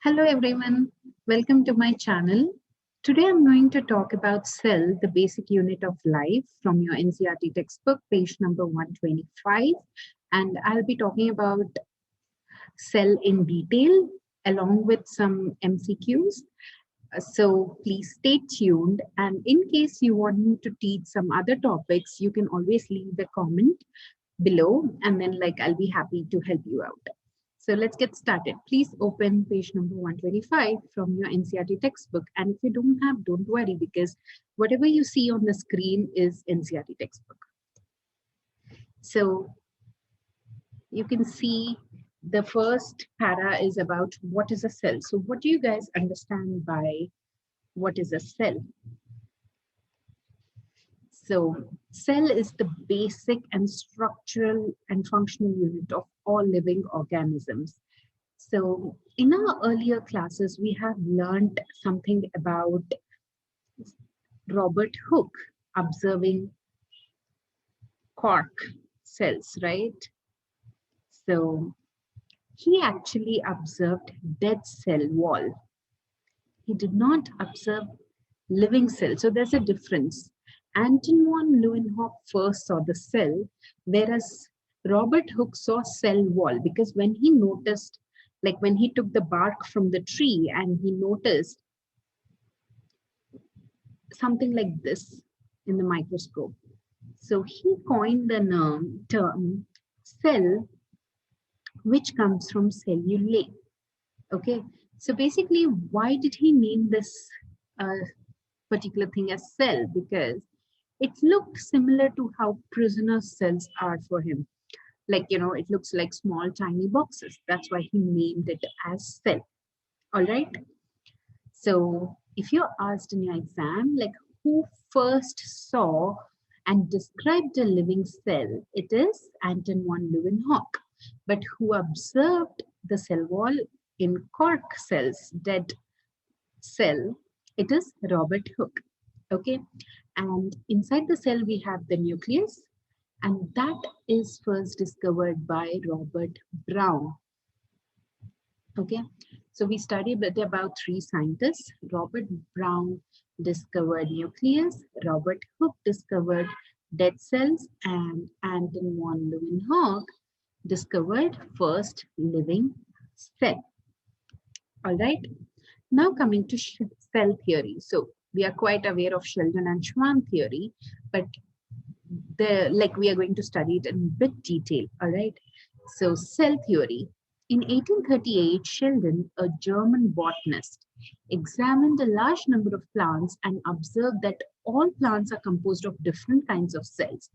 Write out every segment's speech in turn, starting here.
Hello everyone, welcome to my channel. Today I'm going to talk about cell, the basic unit of life from your NCERT textbook, page number 125. And I'll be talking about cell in detail along with some MCQs. So please stay tuned. And in case you want me to teach some other topics, you can always leave a comment below and then I'll be happy to help you out. So let's get started. Please open page number 125 from your NCERT textbook. And if you don't have, don't worry, because whatever you see on the screen is NCERT textbook. So you can see the first para is about what is a cell. So what do you guys understand by what is a cell? So cell is the basic and structural and functional unit of all living organisms. So in our earlier classes, we have learned something about Robert Hooke observing cork cells, right? So he actually observed dead cell wall. He did not observe living cell. So there's a difference. Anton von Leeuwenhoek first saw the cell, whereas Robert Hooke saw cell wall, because when he noticed, when he took the bark from the tree and he noticed something like this in the microscope. So he coined the term cell, which comes from cellulae. Okay, so basically, why did he name this particular thing as cell? Because it looked similar to how prisoner cells are for him. It looks like small, tiny boxes. That's why he named it as cell. All right. So if you're asked in your exam, who first saw and described a living cell, it is Anton von Leeuwenhoek. But who observed the cell wall in cork cells, dead cell, it is Robert Hooke. Okay. And inside the cell, we have the nucleus, and that is first discovered by Robert Brown. Okay, so we studied a bit about three scientists. Robert Brown discovered nucleus, Robert Hooke discovered dead cells, and Anton von Leeuwenhoek discovered first living cell. All right, now coming to cell theory. So we are quite aware of Sheldon and Schwann theory, but we are going to study it in bit detail. All right. So cell theory. In 1838, Sheldon, a German botanist, examined a large number of plants and observed that all plants are composed of different kinds of cells,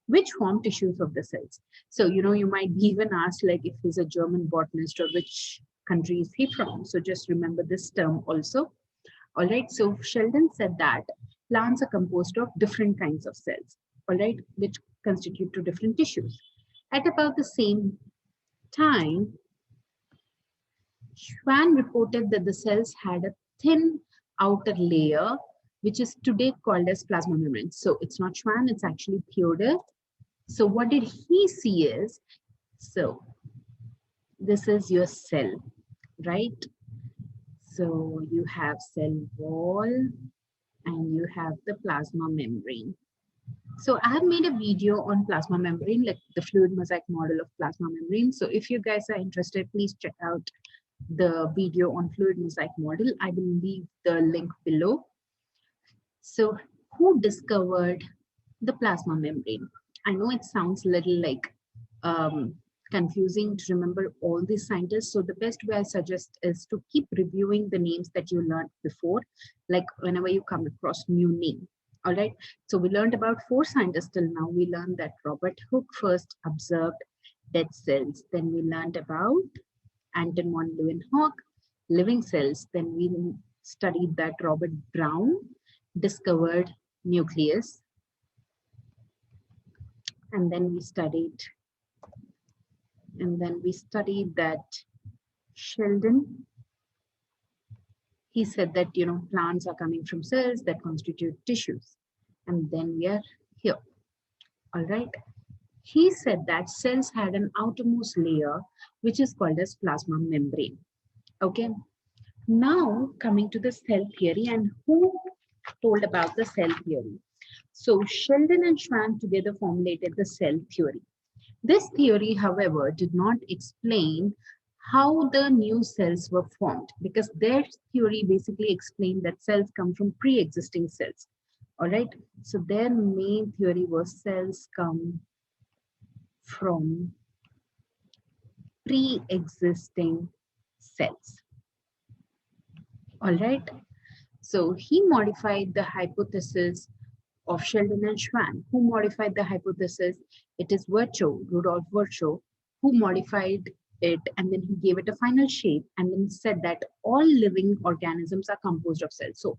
which form tissues of the cells. So, you might be even asked if he's a German botanist or which country is he from. So just remember this term also. All right. So Sheldon said that plants are composed of different kinds of cells, all right, which constitute two different tissues. At about the same time, Schwann reported that the cells had a thin outer layer, which is today called as plasma membrane. So it's not Schwann, it's actually Theodore. So what did he see is, so this is your cell, right? So you have cell wall and you have the plasma membrane. So I have made a video on plasma membrane, the fluid mosaic model of plasma membrane. So if you guys are interested, please check out the video on fluid mosaic model. I will leave the link below. So who discovered the plasma membrane? I know it sounds a little confusing to remember all these scientists. So the best way I suggest is to keep reviewing the names that you learned before, whenever you come across new name. All right. So we learned about 4 scientists till now. We learned that Robert Hooke first observed dead cells. Then we learned about Anton von Leeuwenhoek, living cells. Then we studied that Robert Brown discovered nucleus. And then we studied that Sheldon, he said that, plants are coming from cells that constitute tissues. And then we are here. All right. He said that cells had an outermost layer, which is called as plasma membrane. Okay. Now coming to the cell theory, and who told about the cell theory? So Sheldon and Schwann together formulated the cell theory. This theory, however, did not explain how the new cells were formed, because their theory basically explained that cells come from pre-existing cells. All right. So their main theory was cells come from pre-existing cells. All right. So he modified the hypothesis of Sheldon and Schwann. Who modified the hypothesis? It is Virchow, Rudolf Virchow, who modified it, and then he gave it a final shape and then said that all living organisms are composed of cells. So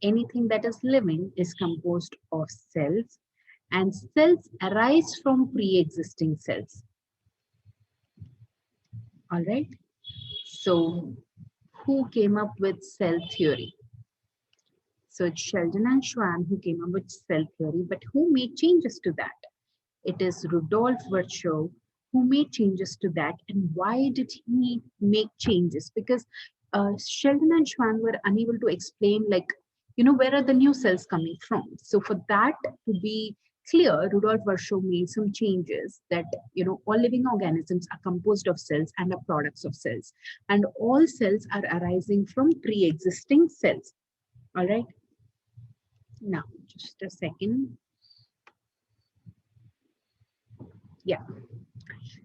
anything that is living is composed of cells, and cells arise from pre-existing cells. All right. So who came up with cell theory? So it's Sheldon and Schwann who came up with cell theory, but who made changes to that? It is Rudolf Virchow who made changes to that. And why did he make changes? Because Sheldon and Schwann were unable to explain, like, where are the new cells coming from? So for that to be clear, Rudolf Virchow made some changes that, all living organisms are composed of cells and are products of cells. And all cells are arising from pre-existing cells. All right. Now, just a second. Yeah.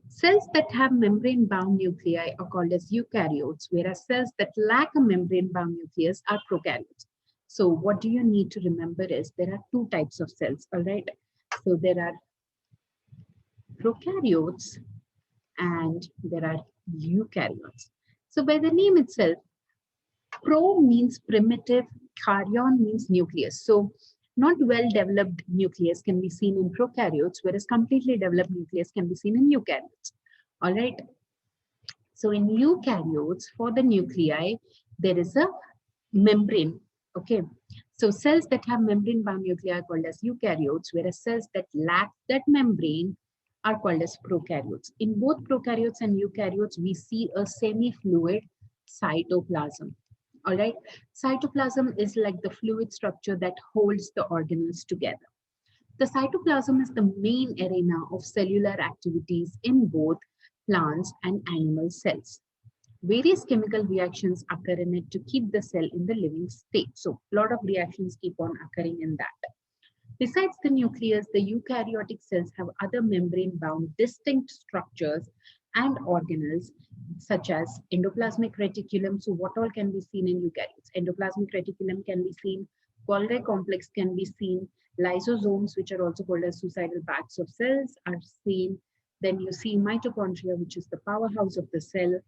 Cells that have membrane-bound nuclei are called as eukaryotes, whereas cells that lack a membrane-bound nucleus are prokaryotes. So what do you need to remember is there are two types of cells, all right? So there are prokaryotes and there are eukaryotes. So by the name itself, pro means primitive, karyon means nucleus. So not well-developed nucleus can be seen in prokaryotes, whereas completely developed nucleus can be seen in eukaryotes. All right. So in eukaryotes, for the nuclei, there is a membrane. Okay. So cells that have membrane-bound nuclei are called as eukaryotes, whereas cells that lack that membrane are called as prokaryotes. In both prokaryotes and eukaryotes, we see a semi-fluid cytoplasm. All right. Cytoplasm is like the fluid structure that holds the organelles together. The cytoplasm is the main arena of cellular activities in both plants and animal cells. Various chemical reactions occur in it to keep the cell in the living state. So a lot of reactions keep on occurring in that. Besides the nucleus, the eukaryotic cells have other membrane-bound distinct structures and organelles, such as endoplasmic reticulum. So what all can be seen in eukaryotes? Endoplasmic reticulum can be seen, Golgi complex can be seen, lysosomes, which are also called as suicidal bags of cells, are seen. Then you see mitochondria, which is the powerhouse of the cell.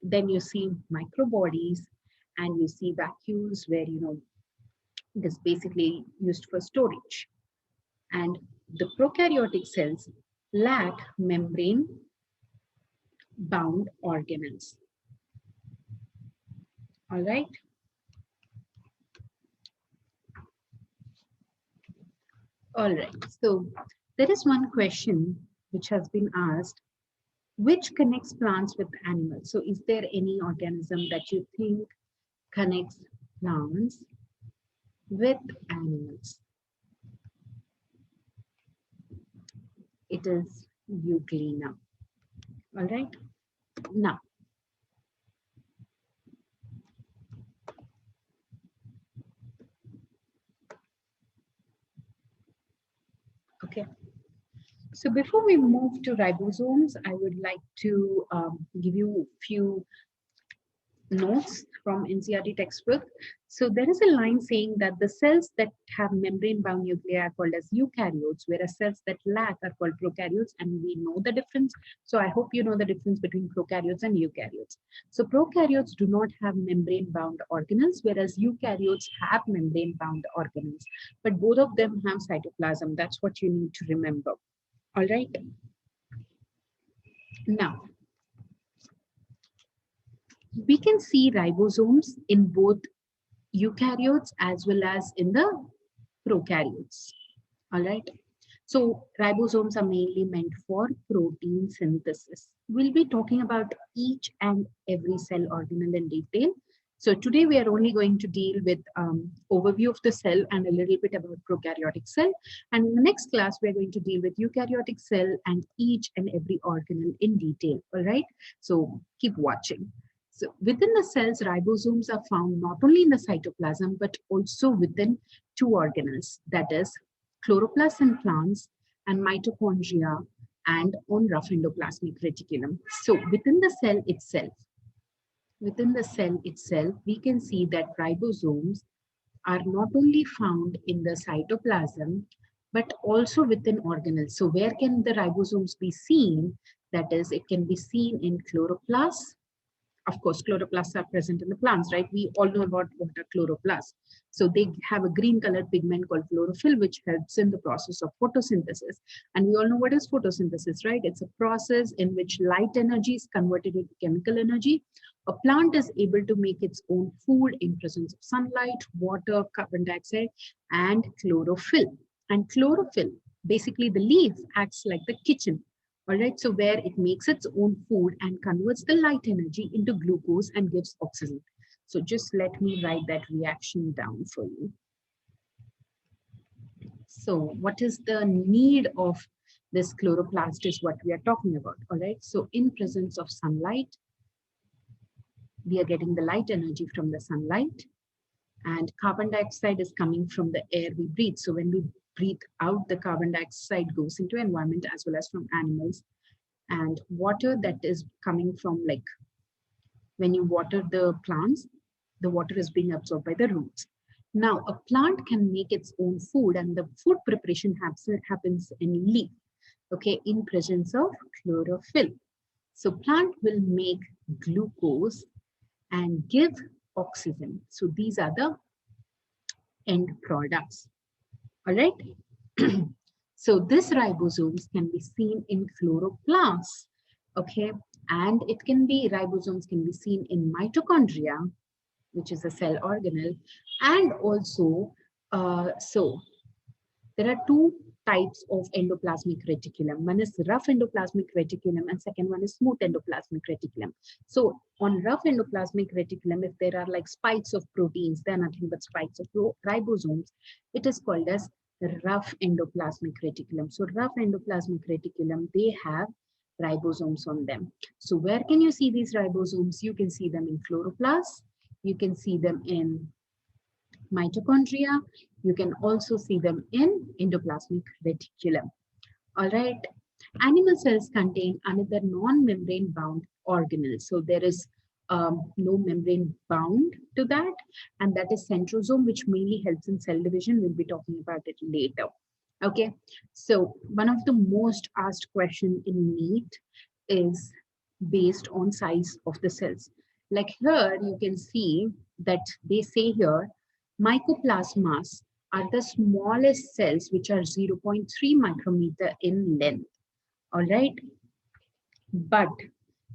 Then you see microbodies, and you see vacuoles, where it is basically used for storage. And the prokaryotic cells lack membrane bound organelles. All right. All right. So there is one question which has been asked: which connects plants with animals? So is there any organism that you think connects plants with animals? It is Euglena. All right. Now, okay. So before we move to ribosomes, I would like to give you a few notes from NCERT textbook. So there is a line saying that the cells that have membrane-bound nuclei are called as eukaryotes, whereas cells that lack are called prokaryotes, and we know the difference. So I hope you know the difference between prokaryotes and eukaryotes. So prokaryotes do not have membrane-bound organelles, whereas eukaryotes have membrane-bound organelles, but both of them have cytoplasm. That's what you need to remember. All right. Now, we can see ribosomes in both eukaryotes as well as in the prokaryotes. All right. So ribosomes are mainly meant for protein synthesis. We'll be talking about each and every cell organelle in detail. So today we are only going to deal with overview of the cell and a little bit about prokaryotic cell. And in the next class, we're going to deal with eukaryotic cell and each and every organelle in detail. All right. So keep watching. So within the cells, ribosomes are found not only in the cytoplasm, but also within two organelles, that is chloroplasts in plants and mitochondria and on rough endoplasmic reticulum. So within the cell itself, we can see that ribosomes are not only found in the cytoplasm, but also within organelles. So where can the ribosomes be seen? That is, it can be seen in chloroplasts. Of course, chloroplasts are present in the plants, right? We all know about what are chloroplasts. So they have a green colored pigment called chlorophyll, which helps in the process of photosynthesis. And we all know what is photosynthesis, right? It's a process in which light energy is converted into chemical energy. A plant is able to make its own food in presence of sunlight, water, carbon dioxide, and chlorophyll. And chlorophyll, basically the leaf, acts like the kitchen. All right, so where it makes its own food and converts the light energy into glucose and gives oxygen. So just let me write that reaction down for you. So what is the need of this chloroplast is what we are talking about. All right, so in presence of sunlight, we are getting the light energy from the sunlight, and carbon dioxide is coming from the air we breathe. So when we breathe out, the carbon dioxide goes into environment as well as from animals. And water that is coming from, like when you water the plants, the water is being absorbed by the roots. Now a plant can make its own food, and the food preparation happens in leaf, okay, in presence of chlorophyll. So plant will make glucose and give oxygen. So these are the end products. All right. So this ribosomes can be seen in chloroplasts, okay, and ribosomes can be seen in mitochondria, which is a cell organelle, and also there are two types of endoplasmic reticulum. One is rough endoplasmic reticulum and second one is smooth endoplasmic reticulum. So on rough endoplasmic reticulum, if there are like spikes of proteins, they're nothing but spikes of ribosomes, it is called as rough endoplasmic reticulum. So rough endoplasmic reticulum, they have ribosomes on them. So where can you see these ribosomes? You can see them in chloroplasts, you can see them in mitochondria, you can also see them in endoplasmic reticulum. All right. Animal cells contain another non-membrane bound organelle. So there is no membrane bound to that, and that is centrosome, which mainly helps in cell division. We'll be talking about it later. Okay, so one of the most asked question in NEET is based on size of the cells. Like here, you can see that they say here, mycoplasmas are the smallest cells, which are 0.3 micrometer in length. All right. But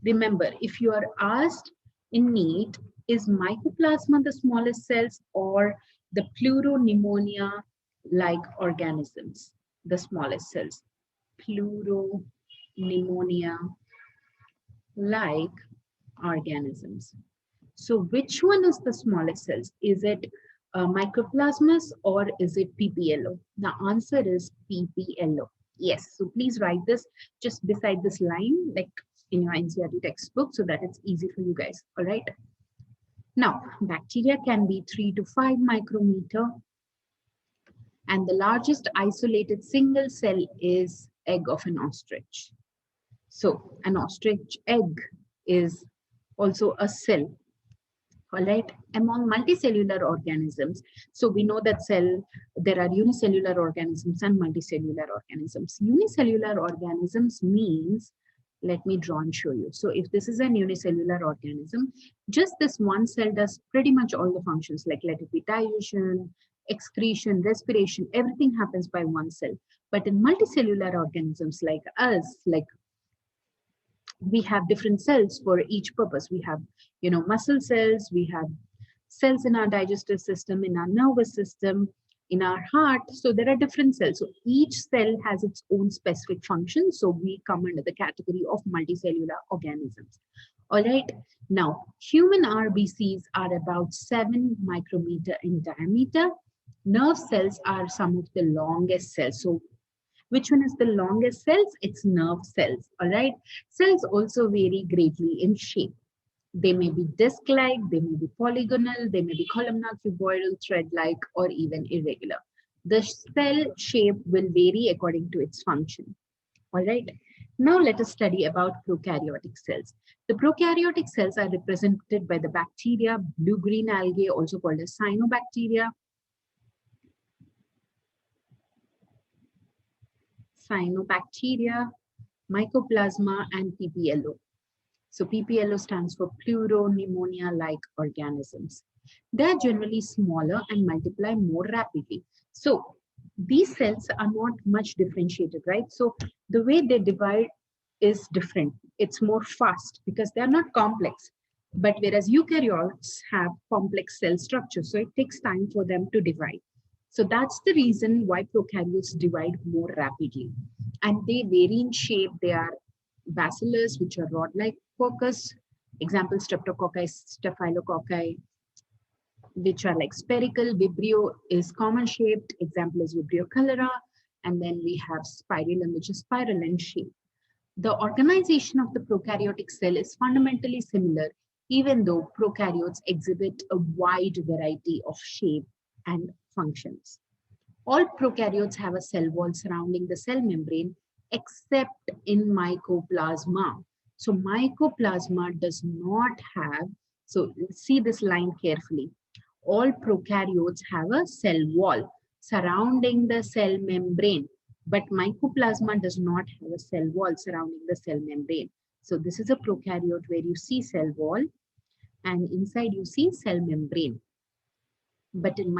remember, if you are asked in NEET, is mycoplasma the smallest cells or the pleuropneumonia-like organisms, the smallest cells? Pleuropneumonia-like organisms. So which one is the smallest cells? Is it mycoplasmas or is it PPLO? The answer is PPLO. Yes, so please write this just beside this line, like in your NCERT textbook, so that it's easy for you guys. All right. Now, bacteria can be 3 to 5 micrometer, and the largest isolated single cell is egg of an ostrich. So an ostrich egg is also a cell. All right, among multicellular organisms, so we know that there are unicellular organisms and multicellular organisms. Unicellular organisms means, let me draw and show you. So if this is an unicellular organism, just this one cell does pretty much all the functions, like let it be digestion, excretion, respiration, everything happens by one cell. But in multicellular organisms like us, we have different cells for each purpose. We have, muscle cells, we have cells in our digestive system, in our nervous system, in our heart. So there are different cells. So each cell has its own specific function. So we come under the category of multicellular organisms. All right. Now, human RBCs are about 7 micrometer in diameter. Nerve cells are some of the longest cells. So, which one is the longest cells? It's nerve cells. All right. Cells also vary greatly in shape. They may be disc-like, they may be polygonal, they may be columnar, cuboidal, thread-like, or even irregular. The cell shape will vary according to its function. All right. Now let us study about prokaryotic cells. The prokaryotic cells are represented by the bacteria, blue-green algae, also called as cyanobacteria, mycoplasma, and PPLO. So PPLO stands for pleuropneumonia-like organisms. They are generally smaller and multiply more rapidly. So these cells are not much differentiated, right? So the way they divide is different. It's more fast because they are not complex. But whereas eukaryotes have complex cell structure, so it takes time for them to divide. So that's the reason why prokaryotes divide more rapidly. And they vary in shape. They are bacillus, which are rod-like coccus. Example, streptococci, staphylococci, which are like spherical. Vibrio is common shaped. Example is Vibrio cholera. And then we have spirillum, which is spiral in shape. The organization of the prokaryotic cell is fundamentally similar, even though prokaryotes exhibit a wide variety of shape and functions. All prokaryotes have a cell wall surrounding the cell membrane, except in mycoplasma. So mycoplasma does not have, so see this line carefully. All prokaryotes have a cell wall surrounding the cell membrane, but mycoplasma does not have a cell wall surrounding the cell membrane. So this is a prokaryote where you see cell wall and inside you see cell membrane. But in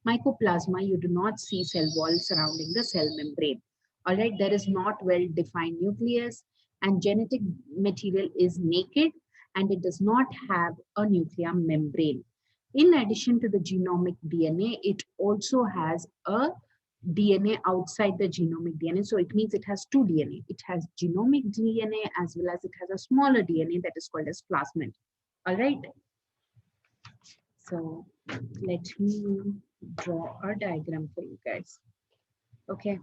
mycoplasma, you do not see cell wall surrounding the cell membrane. All right, there is not well-defined nucleus and genetic material is naked and it does not have a nuclear membrane. In addition to the genomic DNA, it also has a DNA outside the genomic DNA. So it means it has two DNA. It has genomic DNA as well as it has a smaller DNA that is called as plasmid. All right. So let me draw a diagram for you guys. Okay.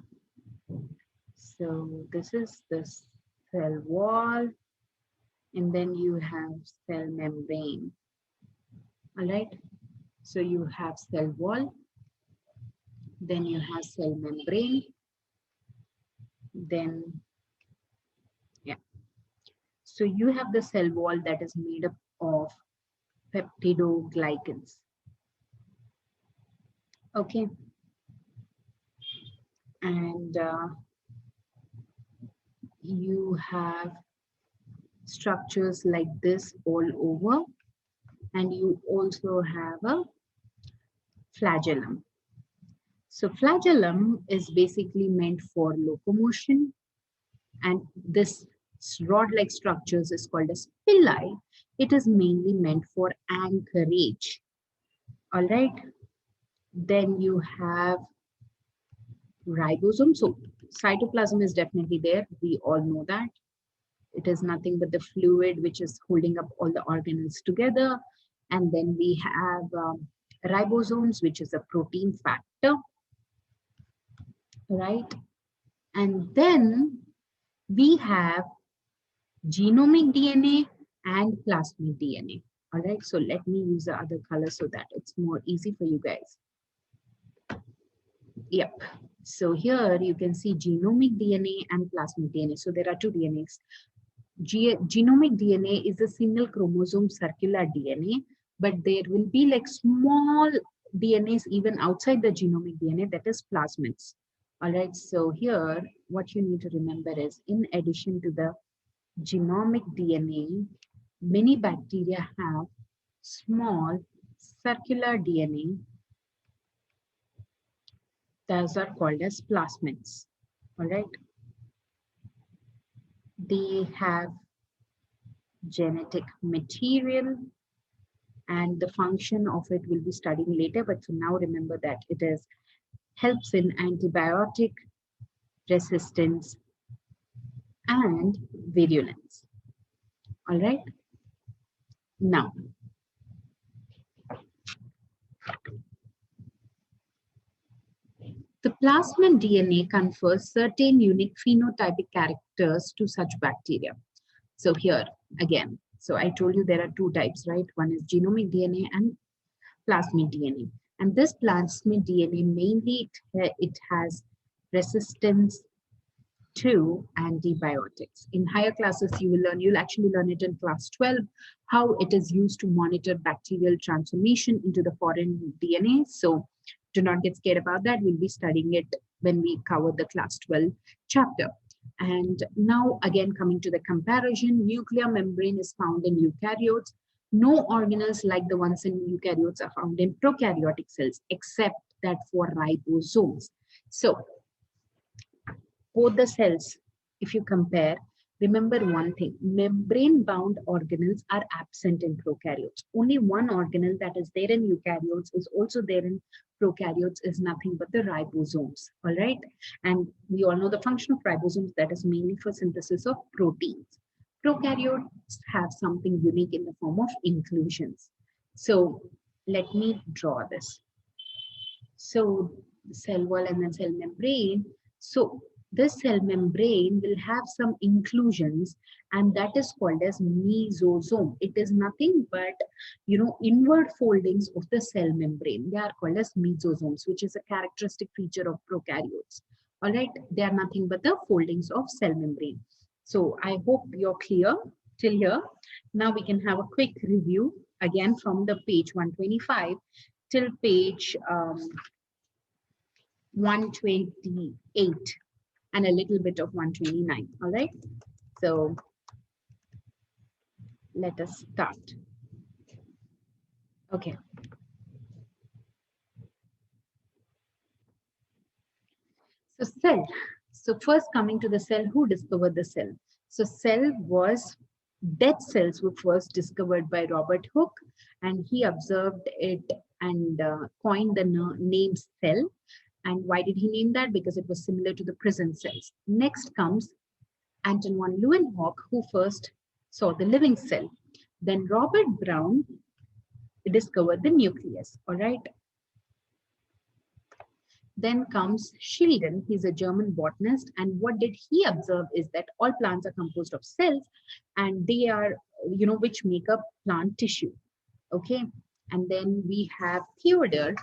So this is the cell wall and then you have cell membrane. All right. So you have cell wall, then you have cell membrane, then, yeah. So you have the cell wall that is made up of peptidoglycans. Okay. And you have structures like this all over. And you also have a flagellum. So flagellum is basically meant for locomotion. And this rod-like structures is called as pili. It is mainly meant for anchorage. All right. Then you have ribosome. So cytoplasm is definitely there. We all know that. It is nothing but the fluid which is holding up all the organelles together. And then we have ribosomes, which is a protein factor, right? And then we have genomic DNA and plasmid DNA. All right, so let me use the other color so that it's more easy for you guys. Yep. So here you can see genomic DNA and plasmid DNA. So there are two DNAs. Genomic DNA is a single chromosome circular DNA, but there will be like small DNAs even outside the genomic DNA, that is plasmids. All right, so here what you need to remember is, in addition to the genomic DNA, many bacteria have small circular DNA. Those are called as plasmids. All right. They have genetic material and the function of it will be studying later. But for now, remember that it is helps in antibiotic resistance and virulence. All right. Now, the plasmid DNA confers certain unique phenotypic characters to such bacteria. So here again, so I told you there are two types, right? One is genomic DNA and plasmid DNA. And this plasmid DNA mainly it has resistance to antibiotics. In higher classes, you'll actually learn it in class 12, how it is used to monitor bacterial transformation into the foreign DNA. So do not get scared about that. We'll be studying it when we cover the class 12 chapter. And now again, coming to the comparison, nuclear membrane is found in eukaryotes. No organelles like the ones in eukaryotes are found in prokaryotic cells, except that for ribosomes. So both the cells, if you compare, remember one thing, membrane-bound organelles are absent in prokaryotes. Only one organelle that is there in eukaryotes is also there in prokaryotes is nothing but the ribosomes, all right? And we all know the function of ribosomes, that is mainly for synthesis of proteins. Prokaryotes have something unique in the form of inclusions. So let me draw this. So cell wall and then cell membrane. So this cell membrane will have some inclusions, and that is called as mesosome. It is nothing but, inward foldings of the cell membrane. They are called as mesosomes, which is a characteristic feature of prokaryotes. All right, they are nothing but the foldings of cell membrane. So I hope you're clear till here. Now we can have a quick review again from the page 125 till page 128 and a little bit of 129. All right. So let us start. Okay. So cell. So first coming to the cell, who discovered the cell? So cell was dead cells were first discovered by Robert Hooke, and he observed it and coined the name cell. And why did he name that? Because it was similar to the prison cells. Next comes Anton von Leeuwenhoek, who first saw the living cell. Then Robert Brown discovered the nucleus, all right? Then comes Schilden, he's a German botanist, and what did he observe is that all plants are composed of cells, and they are, which make up plant tissue, okay? And then we have Theodore,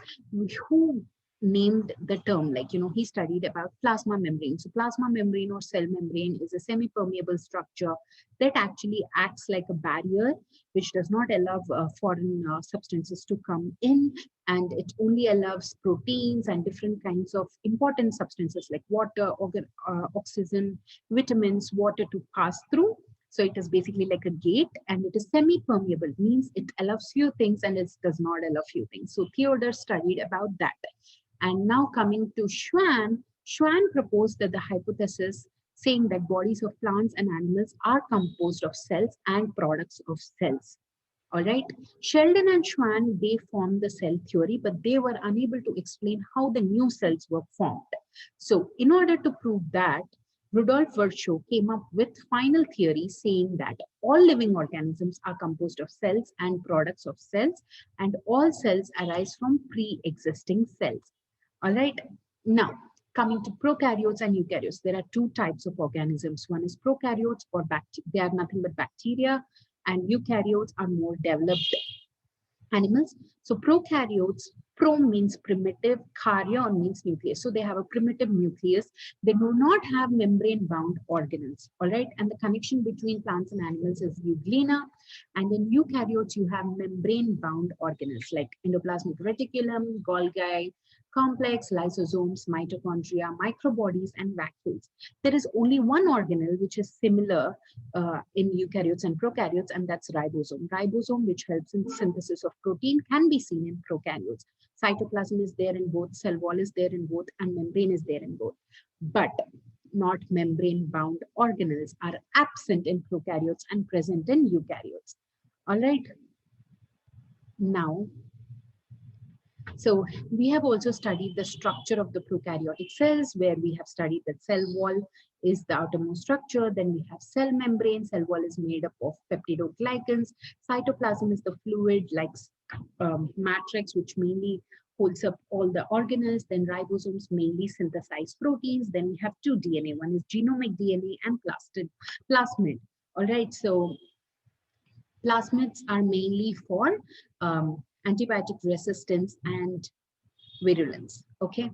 who named the term, he studied about plasma membrane. So plasma membrane or cell membrane is a semi-permeable structure that actually acts like a barrier, which does not allow foreign substances to come in, and it only allows proteins and different kinds of important substances like water, oxygen, vitamins, water to pass through. So it is basically like a gate, and it is semi-permeable, means it allows few things and it does not allow few things. So Theodore studied about that. And now coming to Schwann, Schwann proposed that the hypothesis saying that bodies of plants and animals are composed of cells and products of cells. All right. Sheldon and Schwann, they formed the cell theory, but they were unable to explain how the new cells were formed. So in order to prove that, Rudolf Virchow came up with final theory saying that all living organisms are composed of cells and products of cells, and all cells arise from pre-existing cells. All right. Now, coming to prokaryotes and eukaryotes, there are two types of organisms. One is prokaryotes, or they are nothing but bacteria, and eukaryotes are more developed animals. So prokaryotes, pro means primitive, karyon means nucleus. So they have a primitive nucleus. They do not have membrane-bound organelles, all right? And the connection between plants and animals is euglena. And in eukaryotes, you have membrane-bound organelles like endoplasmic reticulum, Golgi complex, lysosomes, mitochondria, microbodies, and vacuoles. There is only one organelle which is similar in eukaryotes and prokaryotes, and that's ribosome. Ribosome, which helps in synthesis of protein, can be seen in prokaryotes. Cytoplasm is there in both, cell wall is there in both, and membrane is there in both. But not membrane-bound organelles are absent in prokaryotes and present in eukaryotes. All right. Now, So we have also studied the structure of the prokaryotic cells, where we have studied that cell wall is the outermost structure. Then we have cell membrane. Cell wall is made up of peptidoglycans. Cytoplasm is the fluid like matrix, which mainly holds up all the organelles. Then ribosomes mainly synthesize proteins. Then we have two DNA. One is genomic DNA and plasmid. All right. So plasmids are mainly for antibiotic resistance and virulence. Okay.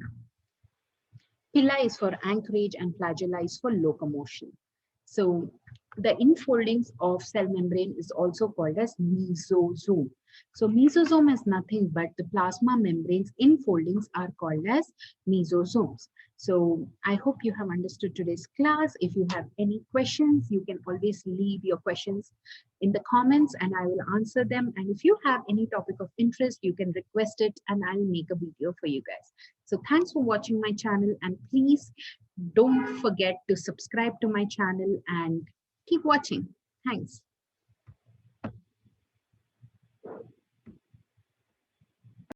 Pili is for anchorage and flagella is for locomotion. So the infoldings of cell membrane is also called as mesosome. So mesosome is nothing but the plasma membrane's infoldings are called as mesosomes. So I hope you have understood today's class. If you have any questions, you can always leave your questions in the comments and I will answer them. And if you have any topic of interest, you can request it and I'll make a video for you guys. So thanks for watching my channel and please don't forget to subscribe to my channel and keep watching. Thanks.